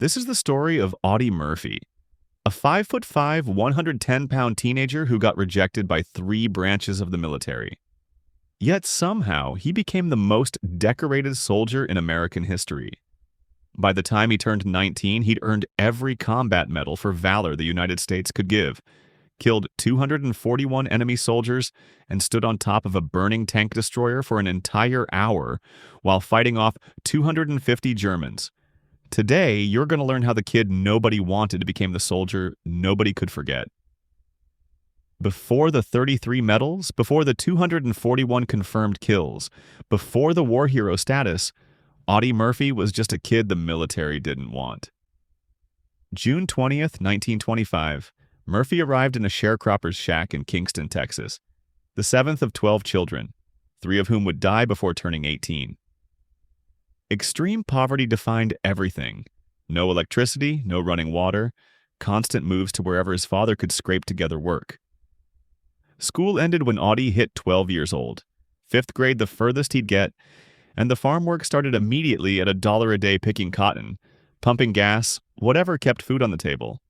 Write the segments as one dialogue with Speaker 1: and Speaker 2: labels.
Speaker 1: This is the story of Audie Murphy, a 5'5", 110-pound teenager who got rejected by 3 branches of the military. Yet somehow, he became the most decorated soldier in American history. By the time he turned 19, he'd earned every combat medal for valor the United States could give, killed 241 enemy soldiers, and stood on top of a burning tank destroyer for an entire hour while fighting off 250 Germans. Today, you're going to learn how the kid nobody wanted became the soldier nobody could forget. Before the 33 medals, before the 241 confirmed kills, before the war hero status, Audie Murphy was just a kid the military didn't want. June 20th, 1925, Murphy arrived in a sharecropper's shack in Kingston, Texas, the 7th of 12 children, 3 of whom would die before turning 18. Extreme poverty defined everything. No electricity, no running water, constant moves to wherever his father could scrape together work. School ended when Audie hit 12 years old, 5th grade the furthest he'd get, and the farm work started immediately at $1 a day picking cotton, pumping gas, whatever kept food on the table.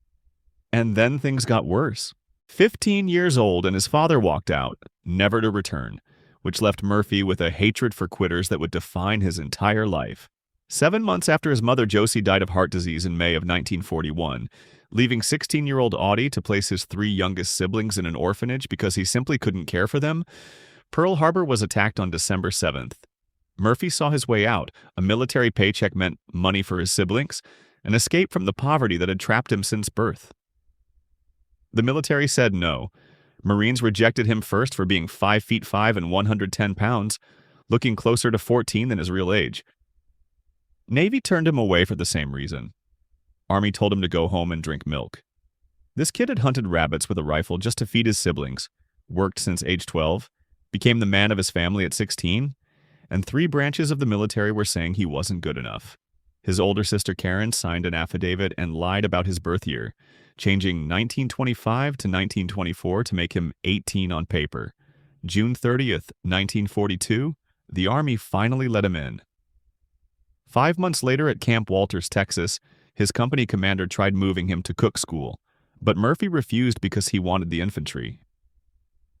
Speaker 1: And then things got worse. 15 years old and his father walked out, never to return, which left Murphy with a hatred for quitters that would define his entire life. 7 months after his mother Josie died of heart disease in May of 1941, leaving 16-year-old Audie to place his 3 youngest siblings in an orphanage because he simply couldn't care for them, Pearl Harbor was attacked on December 7th. Murphy saw his way out. A military paycheck meant money for his siblings, an escape from the poverty that had trapped him since birth. The military said no. Marines rejected him first for being 5'5" and 110 pounds, looking closer to 14 than his real age. Navy turned him away for the same reason. Army told him to go home and drink milk. This kid had hunted rabbits with a rifle just to feed his siblings, worked since age 12, became the man of his family at 16, and 3 branches of the military were saying he wasn't good enough. His older sister Karen signed an affidavit and lied about his birth year, changing 1925 to 1924 to make him 18 on paper. June 30th, 1942, the Army finally let him in. 5 months later at Camp Walters, Texas, his company commander tried moving him to cook school, but Murphy refused because he wanted the infantry.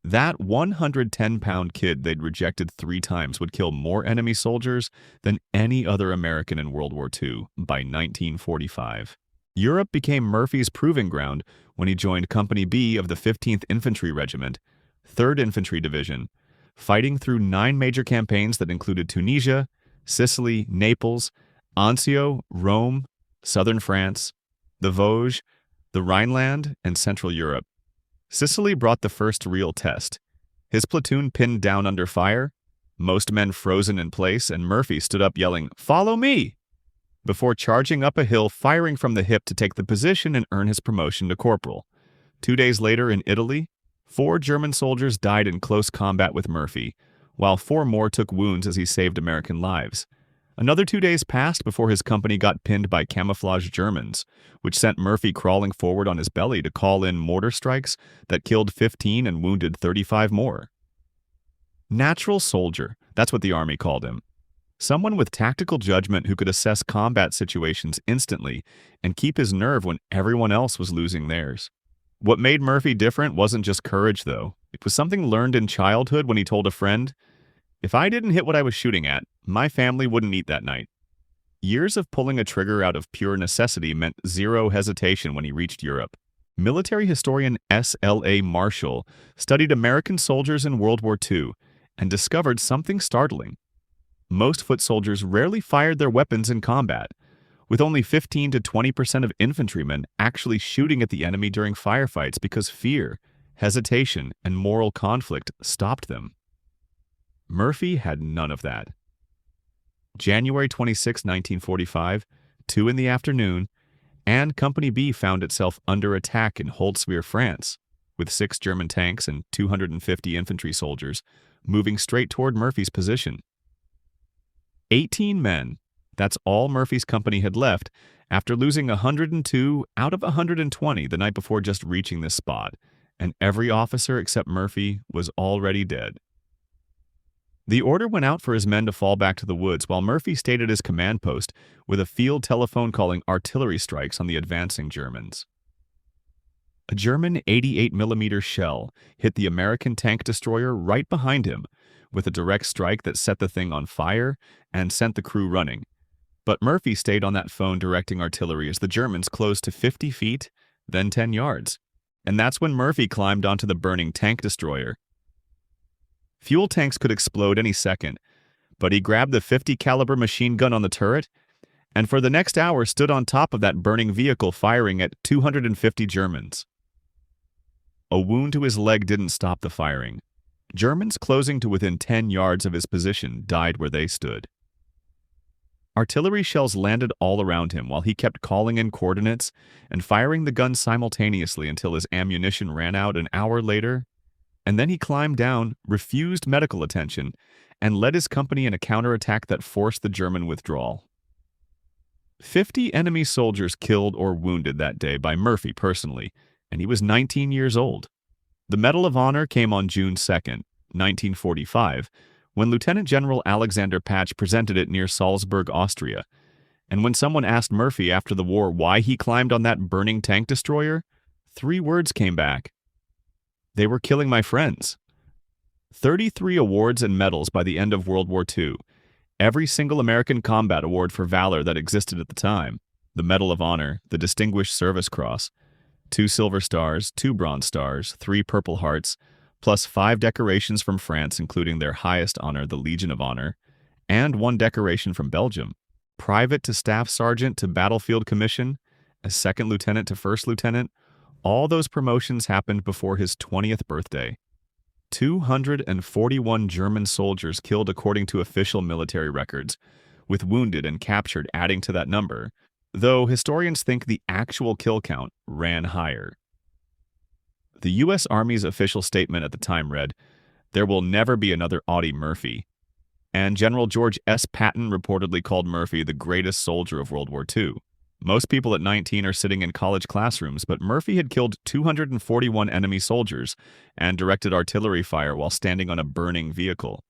Speaker 1: That 110-pound kid they'd rejected 3 times would kill more enemy soldiers than any other American in World War II by 1945. Europe became Murphy's proving ground when he joined Company B of the 15th Infantry Regiment, 3rd Infantry Division, fighting through 9 major campaigns that included Tunisia, Sicily, Naples, Anzio, Rome, southern France, the Vosges, the Rhineland, and Central Europe. Sicily brought the first real test. His platoon pinned down under fire, most men frozen in place, and Murphy stood up yelling, "Follow me!" before charging up a hill, firing from the hip to take the position and earn his promotion to corporal. 2 days later in Italy, 4 German soldiers died in close combat with Murphy, while 4 more took wounds as he saved American lives. Another 2 days passed before his company got pinned by camouflaged Germans, which sent Murphy crawling forward on his belly to call in mortar strikes that killed 15 and wounded 35 more. Natural soldier, that's what the Army called him. Someone with tactical judgment who could assess combat situations instantly and keep his nerve when everyone else was losing theirs. What made Murphy different wasn't just courage, though. It was something learned in childhood when he told a friend, "If I didn't hit what I was shooting at, my family wouldn't eat that night." Years of pulling a trigger out of pure necessity meant 0 hesitation when he reached Europe. Military historian S.L.A. Marshall studied American soldiers in World War II and discovered something startling. Most foot soldiers rarely fired their weapons in combat, with only 15 to 20% of infantrymen actually shooting at the enemy during firefights because fear, hesitation, and moral conflict stopped them. Murphy had none of that. January 26, 1945, 2 in the afternoon, and Company B found itself under attack in Holtzwihr, France, with 6 German tanks and 250 infantry soldiers moving straight toward Murphy's position. 18 men, that's all Murphy's company had left after losing 102 out of 120 the night before just reaching this spot, and every officer except Murphy was already dead. The order went out for his men to fall back to the woods while Murphy stayed at his command post with a field telephone calling artillery strikes on the advancing Germans. A German 88mm shell hit the American tank destroyer right behind him with a direct strike that set the thing on fire and sent the crew running. But Murphy stayed on that phone directing artillery as the Germans closed to 50 feet, then 10 yards. And that's when Murphy climbed onto the burning tank destroyer. Fuel tanks could explode any second, but he grabbed the .50 caliber machine gun on the turret and for the next hour stood on top of that burning vehicle firing at 250 Germans. A wound to his leg didn't stop the firing. Germans closing to within 10 yards of his position died where they stood. Artillery shells landed all around him while he kept calling in coordinates and firing the gun simultaneously until his ammunition ran out an hour later, and then he climbed down, refused medical attention, and led his company in a counterattack that forced the German withdrawal. 50 enemy soldiers killed or wounded that day by Murphy personally, and he was 19 years old. The Medal of Honor came on June 2nd, 1945, when Lieutenant General Alexander Patch presented it near Salzburg, Austria. And when someone asked Murphy after the war why he climbed on that burning tank destroyer, 3 words came back. They were killing my friends. 33 awards and medals by the end of World War II. Every single American combat award for valor that existed at the time. The Medal of Honor, the Distinguished Service Cross, 2 Silver Stars, 2 Bronze Stars, 3 Purple Hearts, plus 5 decorations from France, including their highest honor, the Legion of Honor, and 1 decoration from Belgium. Private to Staff Sergeant to Battlefield Commission, as Second Lieutenant to First Lieutenant, all those promotions happened before his 20th birthday. 241 German soldiers killed according to official military records, with wounded and captured adding to that number, though historians think the actual kill count ran higher. The U.S. Army's official statement at the time read, "There will never be another Audie Murphy," and General George S. Patton reportedly called Murphy the greatest soldier of World War II. Most people at 19 are sitting in college classrooms, but Murphy had killed 241 enemy soldiers and directed artillery fire while standing on a burning vehicle.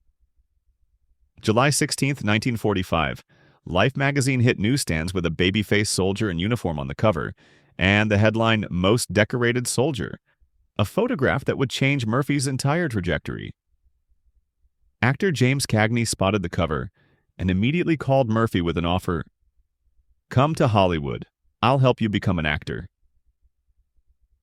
Speaker 1: July 16, 1945, Life magazine hit newsstands with a baby-faced soldier in uniform on the cover, and the headline, "Most Decorated Soldier," a photograph that would change Murphy's entire trajectory. Actor James Cagney spotted the cover and immediately called Murphy with an offer, "Come to Hollywood. I'll help you become an actor."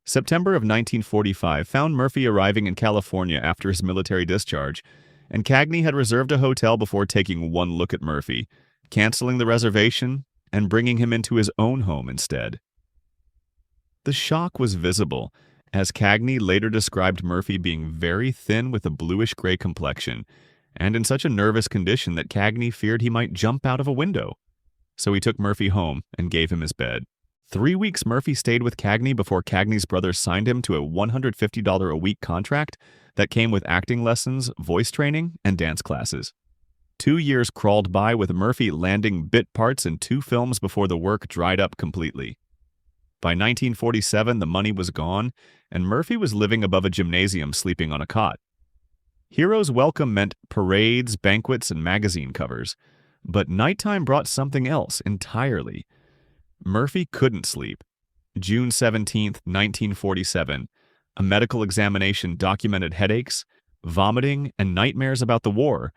Speaker 1: September of 1945 found Murphy arriving in California after his military discharge, and Cagney had reserved a hotel before taking one look at Murphy, canceling the reservation and bringing him into his own home instead. The shock was visible, as Cagney later described Murphy being very thin with a bluish-gray complexion, and in such a nervous condition that Cagney feared he might jump out of a window. So he took Murphy home and gave him his bed. 3 weeks Murphy stayed with Cagney before Cagney's brother signed him to a $150 a week contract that came with acting lessons, voice training, and dance classes. 2 years crawled by with Murphy landing bit parts in 2 films before the work dried up completely. By 1947, the money was gone, and Murphy was living above a gymnasium sleeping on a cot. Hero's welcome meant parades, banquets, and magazine covers, but nighttime brought something else entirely. Murphy couldn't sleep. June 17, 1947, a medical examination documented headaches, vomiting, and nightmares about the war,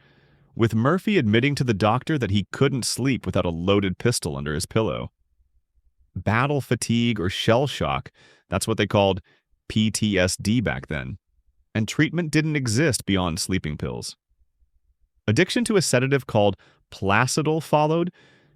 Speaker 1: with Murphy admitting to the doctor that he couldn't sleep without a loaded pistol under his pillow. Battle fatigue or shell shock, that's what they called PTSD back then, and treatment didn't exist beyond sleeping pills. Addiction to a sedative called Placidol followed,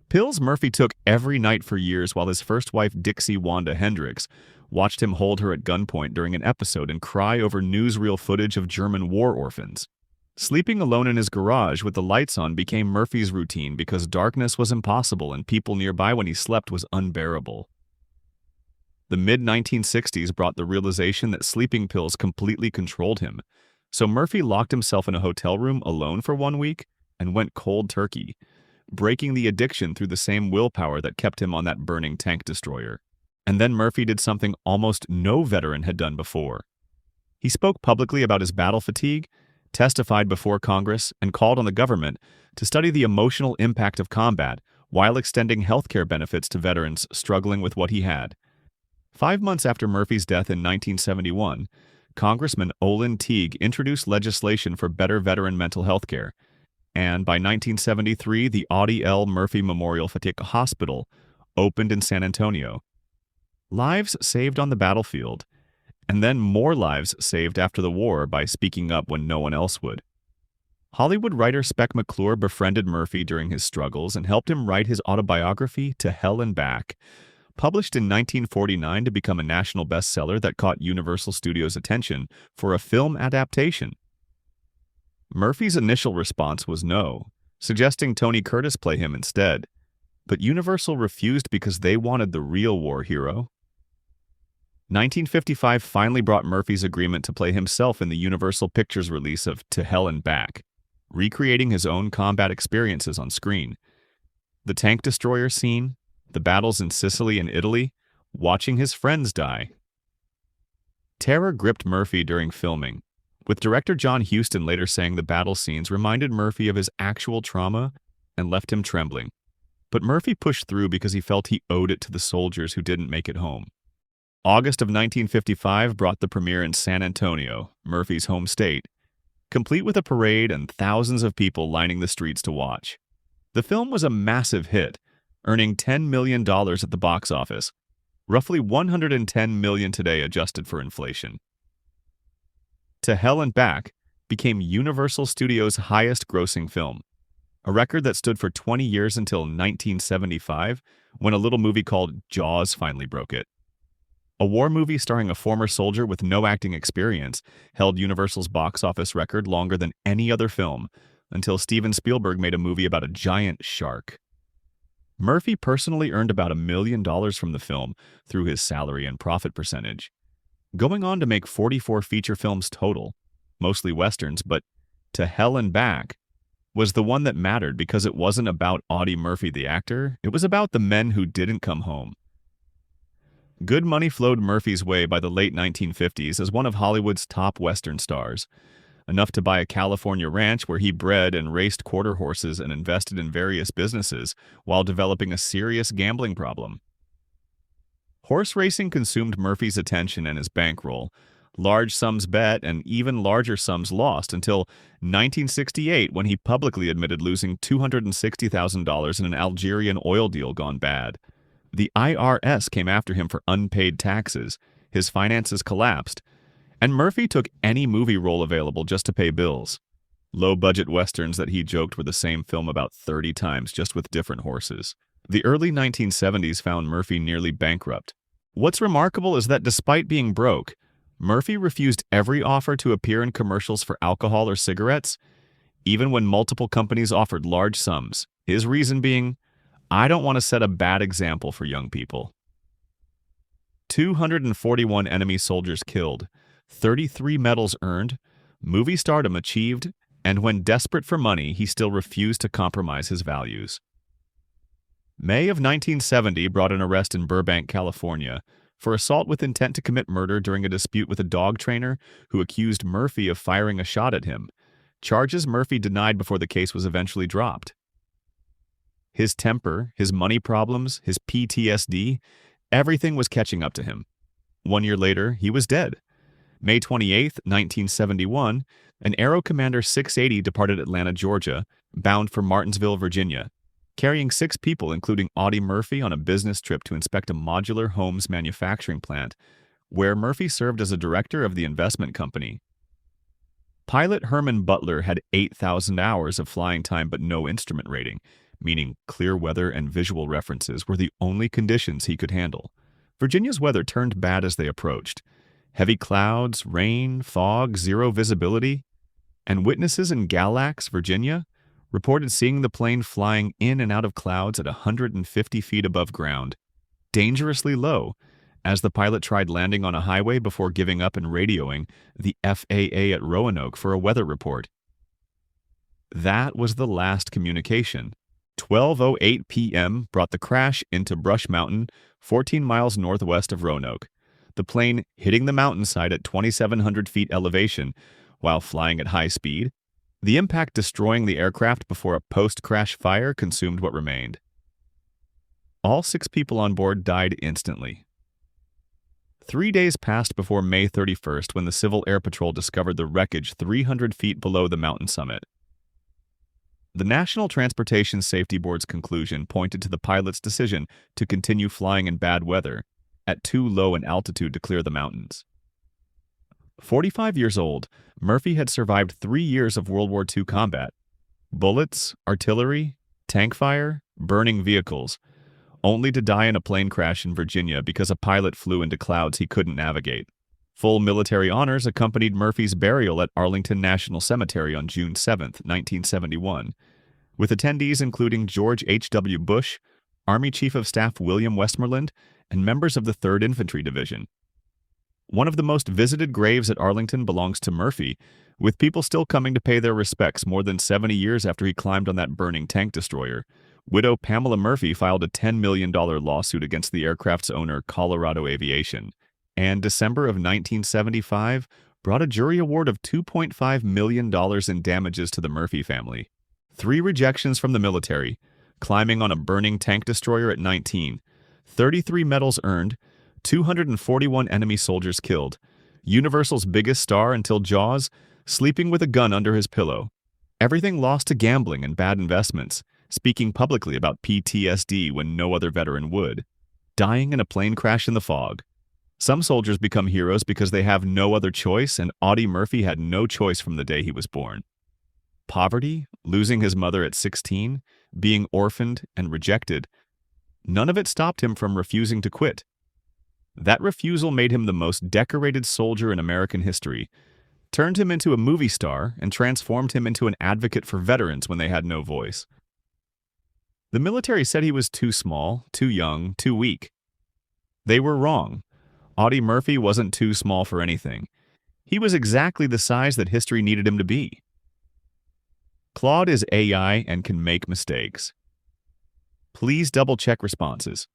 Speaker 1: pills Murphy took every night for years while his first wife Dixie Wanda Hendricks watched him hold her at gunpoint during an episode and cry over newsreel footage of German war orphans. Sleeping alone in his garage with the lights on became Murphy's routine because darkness was impossible and people nearby when he slept was unbearable. The mid-1960s brought the realization that sleeping pills completely controlled him, so Murphy locked himself in a hotel room alone for 1 week and went cold turkey, breaking the addiction through the same willpower that kept him on that burning tank destroyer. And then Murphy did something almost no veteran had done before. He spoke publicly about his battle fatigue testified before Congress, and called on the government to study the emotional impact of combat while extending healthcare benefits to veterans struggling with what he had. 5 months after Murphy's death in 1971, Congressman Olin Teague introduced legislation for better veteran mental health care, and by 1973, the Audie L. Murphy Memorial Fatika Hospital opened in San Antonio. Lives saved on the battlefield, and then more lives saved after the war by speaking up when no one else would. Hollywood writer Spec McClure befriended Murphy during his struggles and helped him write his autobiography, To Hell and Back, published in 1949 to become a national bestseller that caught Universal Studios' attention for a film adaptation. Murphy's initial response was no, suggesting Tony Curtis play him instead, but Universal refused because they wanted the real war hero. 1955 finally brought Murphy's agreement to play himself in the Universal Pictures release of To Hell and Back, recreating his own combat experiences on screen. The tank destroyer scene, the battles in Sicily and Italy, watching his friends die. Terror gripped Murphy during filming, with director John Huston later saying the battle scenes reminded Murphy of his actual trauma and left him trembling. But Murphy pushed through because he felt he owed it to the soldiers who didn't make it home. August of 1955 brought the premiere in San Antonio, Murphy's home state, complete with a parade and thousands of people lining the streets to watch. The film was a massive hit, earning $10 million at the box office, roughly $110 million today adjusted for inflation. To Hell and Back became Universal Studios' highest-grossing film, a record that stood for 20 years until 1975, when a little movie called Jaws finally broke it. A war movie starring a former soldier with no acting experience held Universal's box office record longer than any other film, until Steven Spielberg made a movie about a giant shark. Murphy personally earned about $1 million from the film through his salary and profit percentage, going on to make 44 feature films total, mostly westerns, but To Hell and Back was the one that mattered because it wasn't about Audie Murphy the actor, it was about the men who didn't come home. Good money flowed Murphy's way by the late 1950s as one of Hollywood's top Western stars, enough to buy a California ranch where he bred and raced quarter horses and invested in various businesses while developing a serious gambling problem. Horse racing consumed Murphy's attention and his bankroll, large sums bet and even larger sums lost until 1968 when he publicly admitted losing $260,000 in an Algerian oil deal gone bad. The IRS came after him for unpaid taxes, his finances collapsed, and Murphy took any movie role available just to pay bills. Low-budget westerns that he joked were the same film about 30 times, just with different horses. The early 1970s found Murphy nearly bankrupt. What's remarkable is that despite being broke, Murphy refused every offer to appear in commercials for alcohol or cigarettes, even when multiple companies offered large sums, his reason being, I don't want to set a bad example for young people. 241 enemy soldiers killed, 33 medals earned, movie stardom achieved, and when desperate for money, he still refused to compromise his values. May of 1970 brought an arrest in Burbank, California, for assault with intent to commit murder during a dispute with a dog trainer who accused Murphy of firing a shot at him, charges Murphy denied before the case was eventually dropped. His temper, his money problems, his PTSD, everything was catching up to him. 1 year later, he was dead. May 28, 1971, an Aero Commander 680 departed Atlanta, Georgia, bound for Martinsville, Virginia, carrying 6 people including Audie Murphy on a business trip to inspect a modular homes manufacturing plant, where Murphy served as a director of the investment company. Pilot Herman Butler had 8,000 hours of flying time but no instrument rating, meaning clear weather and visual references were the only conditions he could handle. Virginia's weather turned bad as they approached. Heavy clouds, rain, fog, zero visibility, and witnesses in Galax, Virginia, reported seeing the plane flying in and out of clouds at 150 feet above ground, dangerously low, as the pilot tried landing on a highway before giving up and radioing the FAA at Roanoke for a weather report. That was the last communication. 12:08 p.m. brought the crash into Brush Mountain, 14 miles northwest of Roanoke. The plane hitting the mountainside at 2,700 feet elevation while flying at high speed, the impact destroying the aircraft before a post-crash fire consumed what remained. All 6 people on board died instantly. 3 days passed before May 31st when the Civil Air Patrol discovered the wreckage 300 feet below the mountain summit. The National Transportation Safety Board's conclusion pointed to the pilot's decision to continue flying in bad weather, at too low an altitude to clear the mountains. 45 years old, Murphy had survived 3 years of World War II combat. Bullets, artillery, tank fire, burning vehicles, only to die in a plane crash in Virginia because a pilot flew into clouds he couldn't navigate. Full military honors accompanied Murphy's burial at Arlington National Cemetery on June 7, 1971, with attendees including George H.W. Bush, Army Chief of Staff William Westmoreland, and members of the 3rd Infantry Division. One of the most visited graves at Arlington belongs to Murphy, with people still coming to pay their respects more than 70 years after he climbed on that burning tank destroyer. Widow Pamela Murphy filed a $10 million lawsuit against the aircraft's owner, Colorado Aviation, and December of 1975 brought a jury award of $2.5 million in damages to the Murphy family. 3 rejections from the military, climbing on a burning tank destroyer at 19, 33 medals earned, 241 enemy soldiers killed, Universal's biggest star until Jaws, sleeping with a gun under his pillow, everything lost to gambling and bad investments, speaking publicly about PTSD when no other veteran would, dying in a plane crash in the fog. Some soldiers become heroes because they have no other choice, and Audie Murphy had no choice from the day he was born. Poverty, losing his mother at 16, being orphaned and rejected, none of it stopped him from refusing to quit. That refusal made him the most decorated soldier in American history, turned him into a movie star, and transformed him into an advocate for veterans when they had no voice. The military said he was too small, too young, too weak. They were wrong. Audie Murphy wasn't too small for anything. He was exactly the size that history needed him to be. Claude is AI and can make mistakes. Please double-check responses.